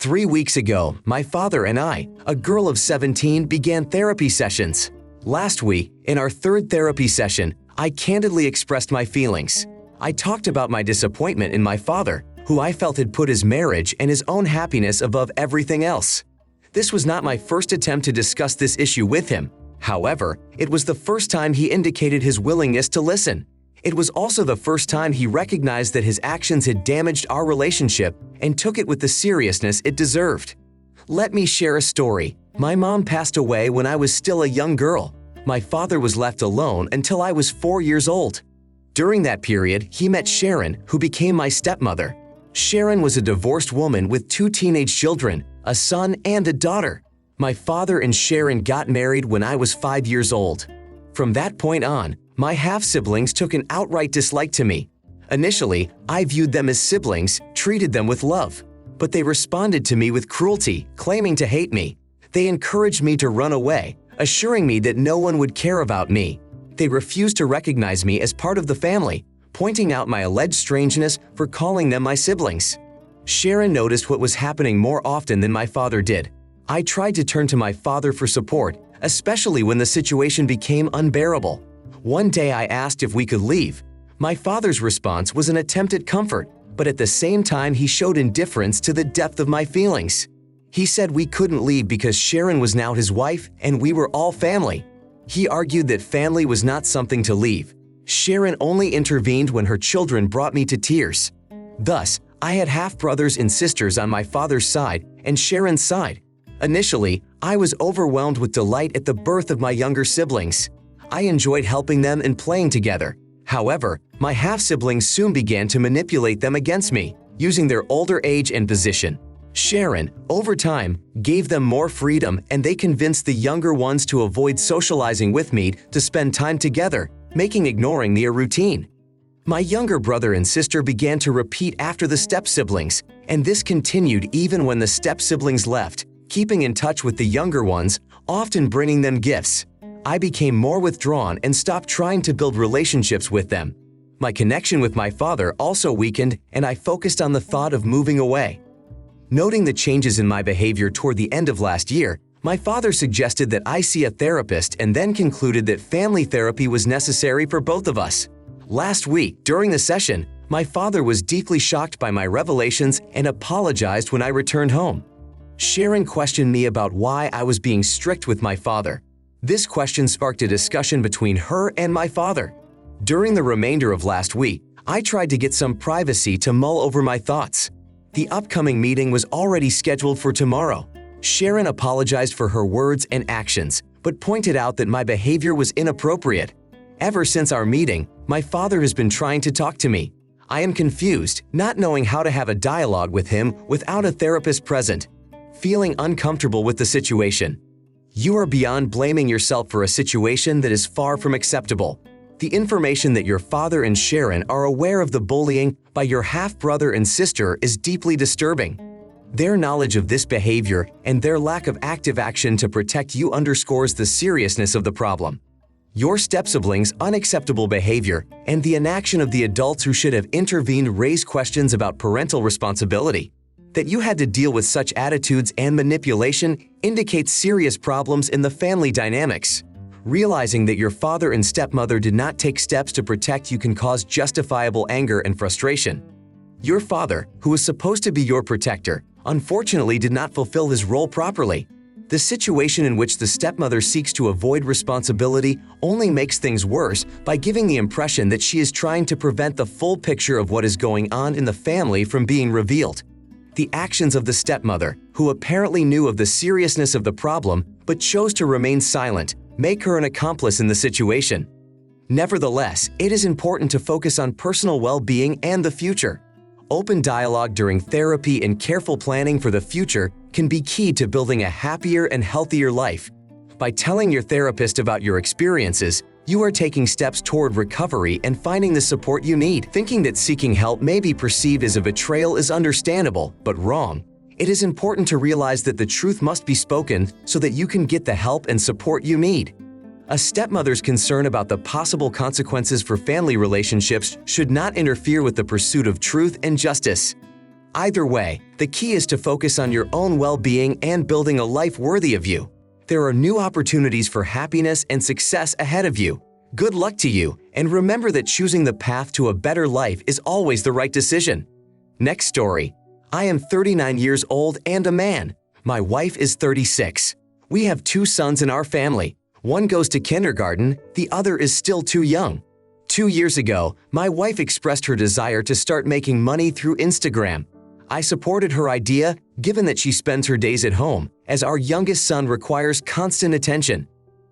3 weeks ago, my father and I, a girl of 17, began therapy sessions. Last week, in our third therapy session, I candidly expressed my feelings. I talked about my disappointment in my father, who I felt had put his marriage and his own happiness above everything else. This was not my first attempt to discuss this issue with him. However, it was the first time he indicated his willingness to listen. It was also the first time he recognized that his actions had damaged our relationship and took it with the seriousness it deserved. Let me share a story. My mom passed away when I was still a young girl. My father was left alone until I was 4 years old. During that period, he met Sharon, who became my stepmother. Sharon was a divorced woman with 2 teenage children, a son and a daughter. My father and Sharon got married when I was 5 years old. From that point on, my half-siblings took an outright dislike to me. Initially, I viewed them as siblings, treated them with love. But they responded to me with cruelty, claiming to hate me. They encouraged me to run away, assuring me that no one would care about me. They refused to recognize me as part of the family, pointing out my alleged strangeness for calling them my siblings. Sharon noticed what was happening more often than my father did. I tried to turn to my father for support, especially when the situation became unbearable. One day I asked if we could leave. My father's response was an attempt at comfort, but at the same time he showed indifference to the depth of my feelings. He said we couldn't leave because Sharon was now his wife and we were all family. He argued that family was not something to leave. Sharon only intervened when her children brought me to tears. Thus, I had half-brothers and sisters on my father's side and Sharon's side. Initially, I was overwhelmed with delight at the birth of my younger siblings. I enjoyed helping them and playing together. However, my half-siblings soon began to manipulate them against me, using their older age and position. Sharon, over time, gave them more freedom and they convinced the younger ones to avoid socializing with me to spend time together, making ignoring me a routine. My younger brother and sister began to repeat after the step-siblings, and this continued even when the step-siblings left, keeping in touch with the younger ones, often bringing them gifts. I became more withdrawn and stopped trying to build relationships with them. My connection with my father also weakened and I focused on the thought of moving away. Noting the changes in my behavior toward the end of last year, my father suggested that I see a therapist and then concluded that family therapy was necessary for both of us. Last week, during the session, my father was deeply shocked by my revelations and apologized when I returned home. Sharon questioned me about why I was being strict with my father. This question sparked a discussion between her and my father. During the remainder of last week, I tried to get some privacy to mull over my thoughts. The upcoming meeting was already scheduled for tomorrow. Sharon apologized for her words and actions, but pointed out that my behavior was inappropriate. Ever since our meeting, my father has been trying to talk to me. I am confused, not knowing how to have a dialogue with him without a therapist present, feeling uncomfortable with the situation. You are beyond blaming yourself for a situation that is far from acceptable. The information that your father and Sharon are aware of the bullying by your half-brother and sister is deeply disturbing. Their knowledge of this behavior and their lack of active action to protect you underscores the seriousness of the problem. Your step-siblings' unacceptable behavior and the inaction of the adults who should have intervened raise questions about parental responsibility. That you had to deal with such attitudes and manipulation indicates serious problems in the family dynamics. Realizing that your father and stepmother did not take steps to protect you can cause justifiable anger and frustration. Your father, who was supposed to be your protector, unfortunately did not fulfill his role properly. The situation in which the stepmother seeks to avoid responsibility only makes things worse by giving the impression that she is trying to prevent the full picture of what is going on in the family from being revealed. The actions of the stepmother, who apparently knew of the seriousness of the problem but chose to remain silent, make her an accomplice in the situation. Nevertheless, it is important to focus on personal well-being and the future. Open dialogue during therapy and careful planning for the future can be key to building a happier and healthier life. By telling your therapist about your experiences, you are taking steps toward recovery and finding the support you need. Thinking that seeking help may be perceived as a betrayal is understandable, but wrong. It is important to realize that the truth must be spoken so that you can get the help and support you need. A stepmother's concern about the possible consequences for family relationships should not interfere with the pursuit of truth and justice. Either way, the key is to focus on your own well-being and building a life worthy of you. There are new opportunities for happiness and success ahead of you. Good luck to you, and remember that choosing the path to a better life is always the right decision. Next story. I am 39 years old and a man. My wife is 36. We have 2 sons in our family. One goes to kindergarten, the other is still too young. 2 years ago, my wife expressed her desire to start making money through Instagram. I supported her idea, given that she spends her days at home, as our youngest son requires constant attention.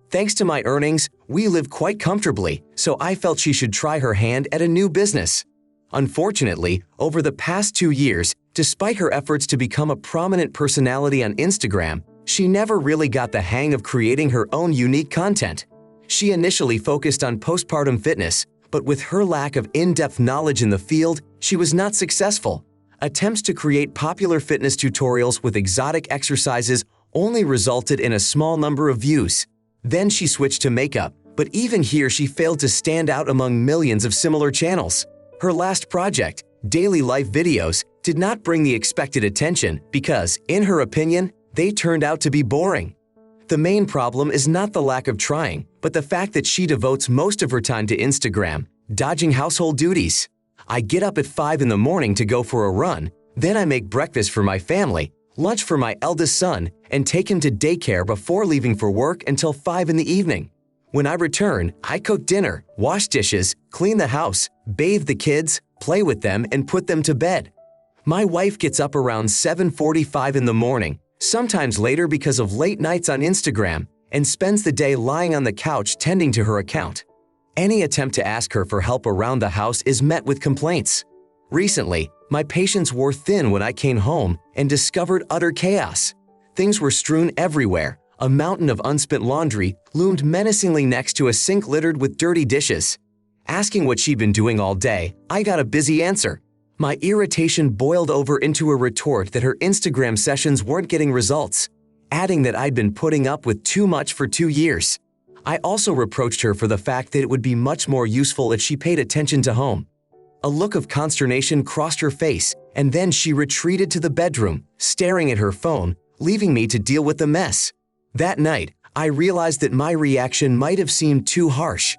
Thanks to my earnings, we live quite comfortably, so I felt she should try her hand at a new business. Unfortunately, over the past 2 years, despite her efforts to become a prominent personality on Instagram, she never really got the hang of creating her own unique content. She initially focused on postpartum fitness, but with her lack of in-depth knowledge in the field, she was not successful. Attempts to create popular fitness tutorials with exotic exercises only resulted in a small number of views. Then she switched to makeup, but even here she failed to stand out among millions of similar channels. Her last project, Daily Life Videos, did not bring the expected attention because, in her opinion, they turned out to be boring. The main problem is not the lack of trying, but the fact that she devotes most of her time to Instagram, dodging household duties. I get up at 5 in the morning to go for a run, then I make breakfast for my family, lunch for my eldest son, and take him to daycare before leaving for work until 5 in the evening. When I return, I cook dinner, wash dishes, clean the house, bathe the kids, play with them, and put them to bed. My wife gets up around 7:45 in the morning, sometimes later because of late nights on Instagram, and spends the day lying on the couch tending to her account. Any attempt to ask her for help around the house is met with complaints. Recently, my patience wore thin when I came home and discovered utter chaos. Things were strewn everywhere. A mountain of unspent laundry loomed menacingly next to a sink littered with dirty dishes. Asking what she'd been doing all day, I got a busy answer. My irritation boiled over into a retort that her Instagram sessions weren't getting results, adding that I'd been putting up with too much for 2 years. I also reproached her for the fact that it would be much more useful if she paid attention to home. A look of consternation crossed her face, and then she retreated to the bedroom, staring at her phone, leaving me to deal with the mess. That night, I realized that my reaction might have seemed too harsh.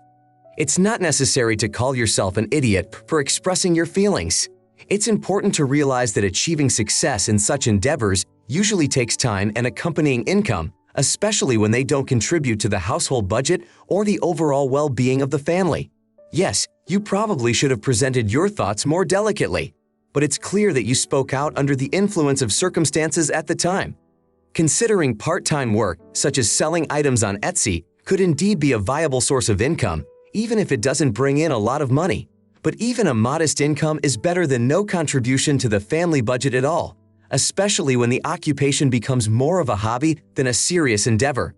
It's not necessary to call yourself an idiot for expressing your feelings. It's important to realize that achieving success in such endeavors usually takes time and accompanying income, especially when they don't contribute to the household budget or the overall well-being of the family. Yes, you probably should have presented your thoughts more delicately, but it's clear that you spoke out under the influence of circumstances at the time. Considering part-time work, such as selling items on Etsy, could indeed be a viable source of income, even if it doesn't bring in a lot of money. But even a modest income is better than no contribution to the family budget at all, especially when the occupation becomes more of a hobby than a serious endeavor.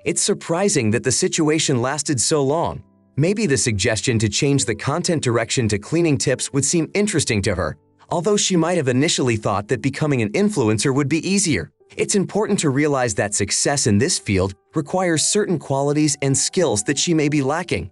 It's surprising that the situation lasted so long. Maybe the suggestion to change the content direction to cleaning tips would seem interesting to her, although she might have initially thought that becoming an influencer would be easier. It's important to realize that success in this field requires certain qualities and skills that she may be lacking.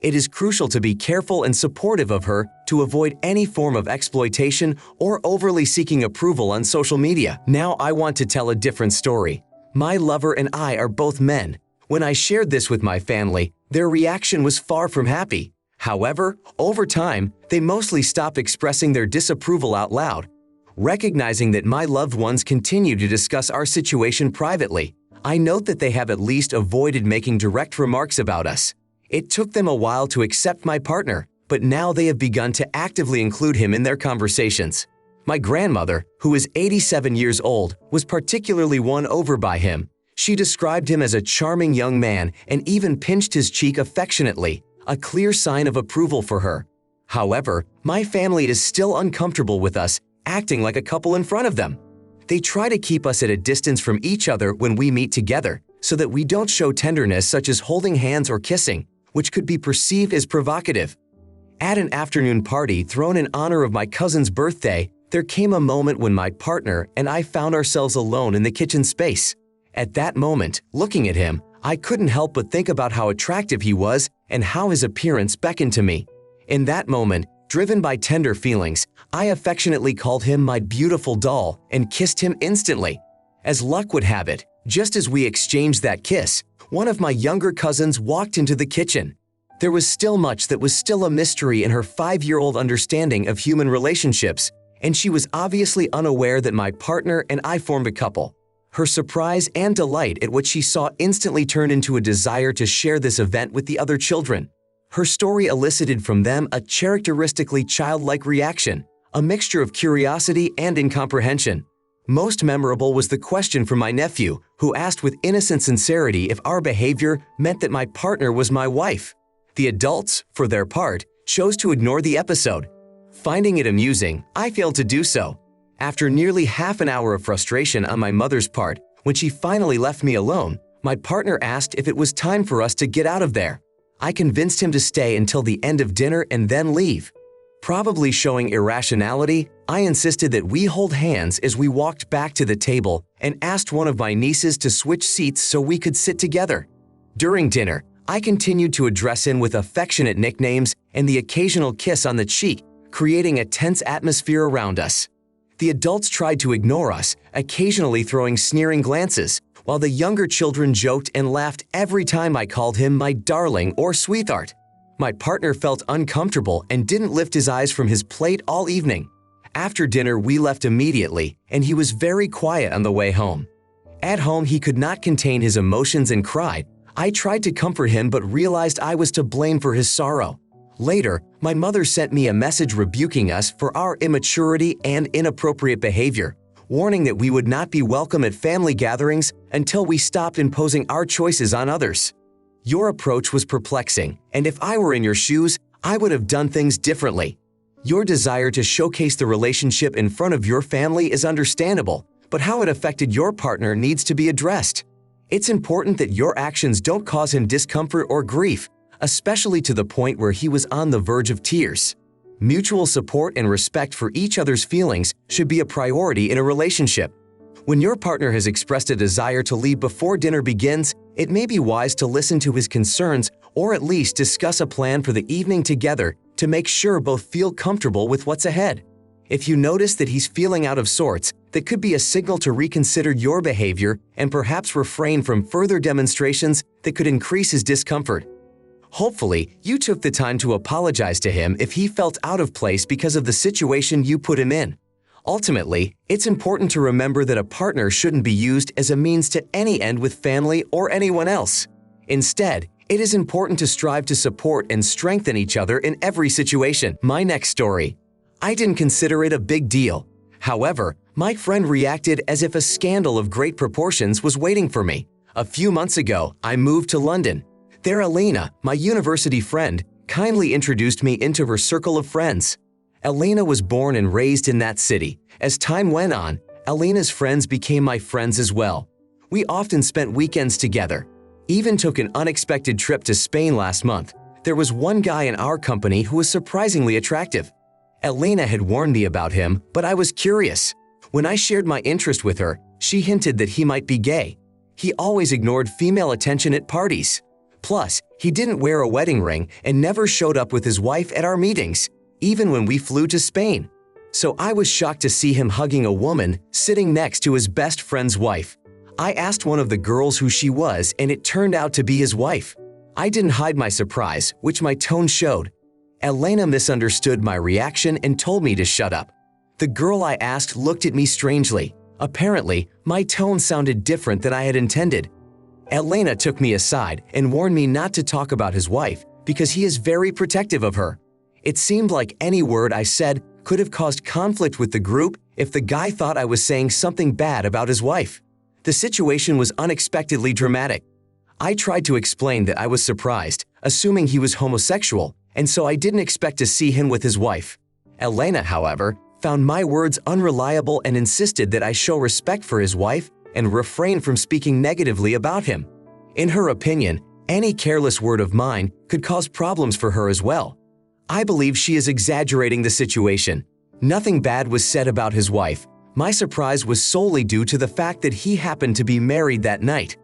It is crucial to be careful and supportive of her to avoid any form of exploitation or overly seeking approval on social media. Now I want to tell a different story. My lover and I are both men. When I shared this with my family, their reaction was far from happy. However, over time, they mostly stopped expressing their disapproval out loud. Recognizing that my loved ones continue to discuss our situation privately, I note that they have at least avoided making direct remarks about us. It took them a while to accept my partner, but now they have begun to actively include him in their conversations. My grandmother, who is 87 years old, was particularly won over by him. She described him as a charming young man and even pinched his cheek affectionately, a clear sign of approval for her. However, my family is still uncomfortable with us acting like a couple in front of them. They try to keep us at a distance from each other when we meet together, so that we don't show tenderness such as holding hands or kissing, which could be perceived as provocative. At an afternoon party thrown in honor of my cousin's birthday, there came a moment when my partner and I found ourselves alone in the kitchen space. At that moment, looking at him, I couldn't help but think about how attractive he was and how his appearance beckoned to me. In that moment, Driven by tender feelings, I affectionately called him my beautiful doll and kissed him instantly. As luck would have it, just as we exchanged that kiss, one of my younger cousins walked into the kitchen. There was still much that was still a mystery in her 5-year-old understanding of human relationships, and she was obviously unaware that my partner and I formed a couple. Her surprise and delight at what she saw instantly turned into a desire to share this event with the other children. Her story elicited from them a characteristically childlike reaction, a mixture of curiosity and incomprehension. Most memorable was the question from my nephew, who asked with innocent sincerity if our behavior meant that my partner was my wife. The adults, for their part, chose to ignore the episode. Finding it amusing, I failed to do so. After nearly half an hour of frustration on my mother's part, when she finally left me alone, my partner asked if it was time for us to get out of there. I convinced him to stay until the end of dinner and then leave. Probably showing irrationality, I insisted that we hold hands as we walked back to the table and asked one of my nieces to switch seats so we could sit together. During dinner, I continued to address him with affectionate nicknames and the occasional kiss on the cheek, creating a tense atmosphere around us. The adults tried to ignore us, occasionally throwing sneering glances, while the younger children joked and laughed every time I called him my darling or sweetheart. My partner felt uncomfortable and didn't lift his eyes from his plate all evening. After dinner, we left immediately, and he was very quiet on the way home. At home, he could not contain his emotions and cried. I tried to comfort him but realized I was to blame for his sorrow. Later, my mother sent me a message rebuking us for our immaturity and inappropriate behavior, warning that we would not be welcome at family gatherings until we stopped imposing our choices on others. Your approach was perplexing, and if I were in your shoes, I would have done things differently. Your desire to showcase the relationship in front of your family is understandable, but how it affected your partner needs to be addressed. It's important that your actions don't cause him discomfort or grief, especially to the point where he was on the verge of tears. Mutual support and respect for each other's feelings should be a priority in a relationship. When your partner has expressed a desire to leave before dinner begins, it may be wise to listen to his concerns or at least discuss a plan for the evening together to make sure both feel comfortable with what's ahead. If you notice that he's feeling out of sorts, that could be a signal to reconsider your behavior and perhaps refrain from further demonstrations that could increase his discomfort. Hopefully, you took the time to apologize to him if he felt out of place because of the situation you put him in. Ultimately, it's important to remember that a partner shouldn't be used as a means to any end with family or anyone else. Instead, it is important to strive to support and strengthen each other in every situation. My next story. I didn't consider it a big deal. However, my friend reacted as if a scandal of great proportions was waiting for me. A few months ago, I moved to London. There, Elena, my university friend, kindly introduced me into her circle of friends. Elena was born and raised in that city. As time went on, Elena's friends became my friends as well. We often spent weekends together. Even took an unexpected trip to Spain last month. There was one guy in our company who was surprisingly attractive. Elena had warned me about him, but I was curious. When I shared my interest with her, she hinted that he might be gay. He always ignored female attention at parties. Plus, he didn't wear a wedding ring and never showed up with his wife at our meetings, even when we flew to Spain. So I was shocked to see him hugging a woman sitting next to his best friend's wife. I asked one of the girls who she was, and it turned out to be his wife. I didn't hide my surprise, which my tone showed. Elena misunderstood my reaction and told me to shut up. The girl I asked looked at me strangely. Apparently, my tone sounded different than I had intended. Elena took me aside and warned me not to talk about his wife because he is very protective of her. It seemed like any word I said could have caused conflict with the group if the guy thought I was saying something bad about his wife. The situation was unexpectedly dramatic. I tried to explain that I was surprised, assuming he was homosexual, and so I didn't expect to see him with his wife. Elena, however, found my words unreliable and insisted that I show respect for his wife and refrain from speaking negatively about him. In her opinion, any careless word of mine could cause problems for her as well. I believe she is exaggerating the situation. Nothing bad was said about his wife. My surprise was solely due to the fact that he happened to be married that night.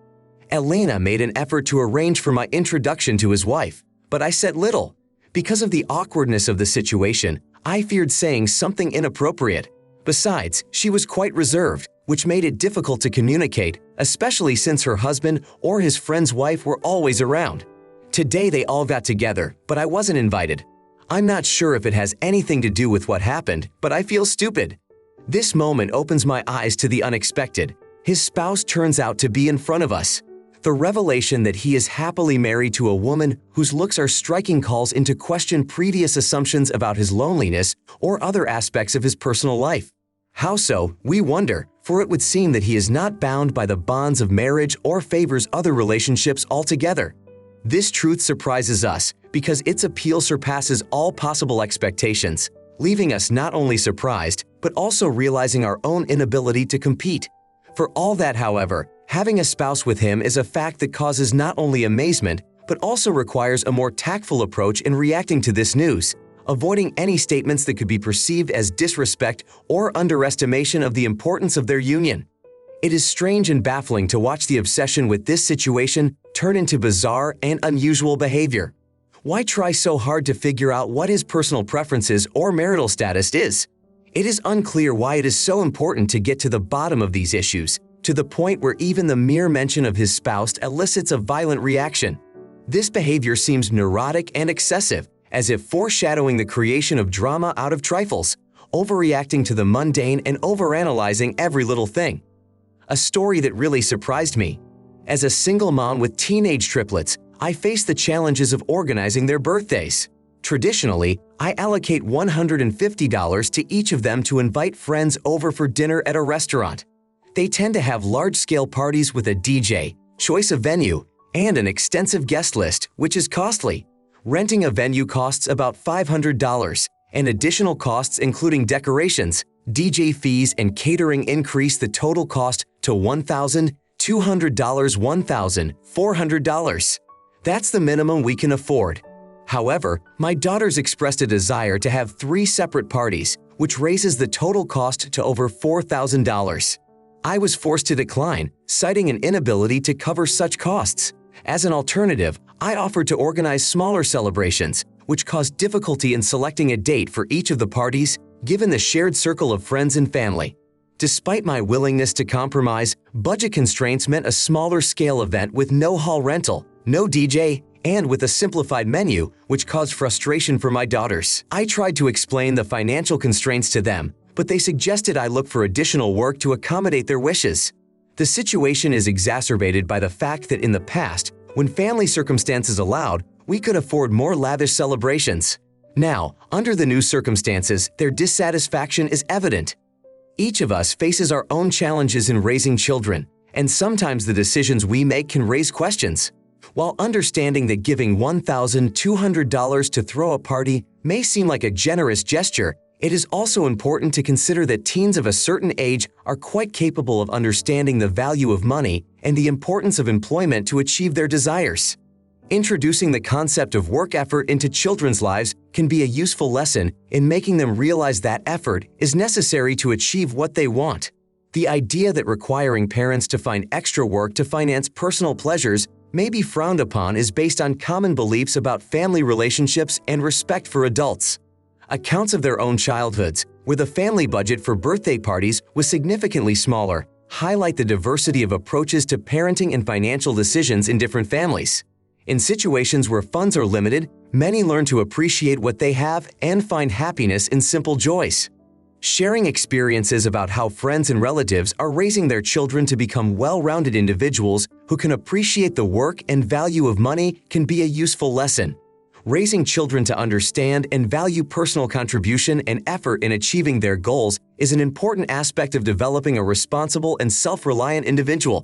Elena made an effort to arrange for my introduction to his wife, but I said little. Because of the awkwardness of the situation, I feared saying something inappropriate. Besides, she was quite reserved, which made it difficult to communicate, especially since her husband or his friend's wife were always around. Today they all got together, but I wasn't invited. I'm not sure if it has anything to do with what happened, but I feel stupid. This moment opens my eyes to the unexpected. His spouse turns out to be in front of us. The revelation that he is happily married to a woman whose looks are striking calls into question previous assumptions about his loneliness or other aspects of his personal life. How so, we wonder, for it would seem that he is not bound by the bonds of marriage or favors other relationships altogether. This truth surprises us because its appeal surpasses all possible expectations, leaving us not only surprised, but also realizing our own inability to compete. For all that, however, having a spouse with him is a fact that causes not only amazement, but also requires a more tactful approach in reacting to this news, avoiding any statements that could be perceived as disrespect or underestimation of the importance of their union. It is strange and baffling to watch the obsession with this situation turn into bizarre and unusual behavior. Why try so hard to figure out what his personal preferences or marital status is? It is unclear why it is so important to get to the bottom of these issues, to the point where even the mere mention of his spouse elicits a violent reaction. This behavior seems neurotic and excessive, as if foreshadowing the creation of drama out of trifles, overreacting to the mundane and overanalyzing every little thing. A story that really surprised me. As a single mom with teenage triplets, I face the challenges of organizing their birthdays. Traditionally, I allocate $150 to each of them to invite friends over for dinner at a restaurant. They tend to have large-scale parties with a DJ, choice of venue, and an extensive guest list, which is costly. Renting a venue costs about $500, and additional costs including decorations, DJ fees, and catering increase the total cost to $1,200, $1,400. That's the minimum we can afford. However, my daughters expressed a desire to have 3 separate parties, which raises the total cost to over $4,000. I was forced to decline, citing an inability to cover such costs. As an alternative, I offered to organize smaller celebrations, which caused difficulty in selecting a date for each of the parties, given the shared circle of friends and family. Despite my willingness to compromise, budget constraints meant a smaller scale event with no hall rental, no DJ, and with a simplified menu, which caused frustration for my daughters. I tried to explain the financial constraints to them, but they suggested I look for additional work to accommodate their wishes. The situation is exacerbated by the fact that in the past, when family circumstances allowed, we could afford more lavish celebrations. Now, under the new circumstances, their dissatisfaction is evident. Each of us faces our own challenges in raising children, and sometimes the decisions we make can raise questions. While understanding that giving $1,200 to throw a party may seem like a generous gesture, it is also important to consider that teens of a certain age are quite capable of understanding the value of money and the importance of employment to achieve their desires. Introducing the concept of work effort into children's lives can be a useful lesson in making them realize that effort is necessary to achieve what they want. The idea that requiring parents to find extra work to finance personal pleasures may be frowned upon is based on common beliefs about family relationships and respect for adults. Accounts of their own childhoods, where the family budget for birthday parties was significantly smaller, highlight the diversity of approaches to parenting and financial decisions in different families. In situations where funds are limited, many learn to appreciate what they have and find happiness in simple joys. Sharing experiences about how friends and relatives are raising their children to become well-rounded individuals who can appreciate the work and value of money can be a useful lesson. Raising children to understand and value personal contribution and effort in achieving their goals is an important aspect of developing a responsible and self-reliant individual.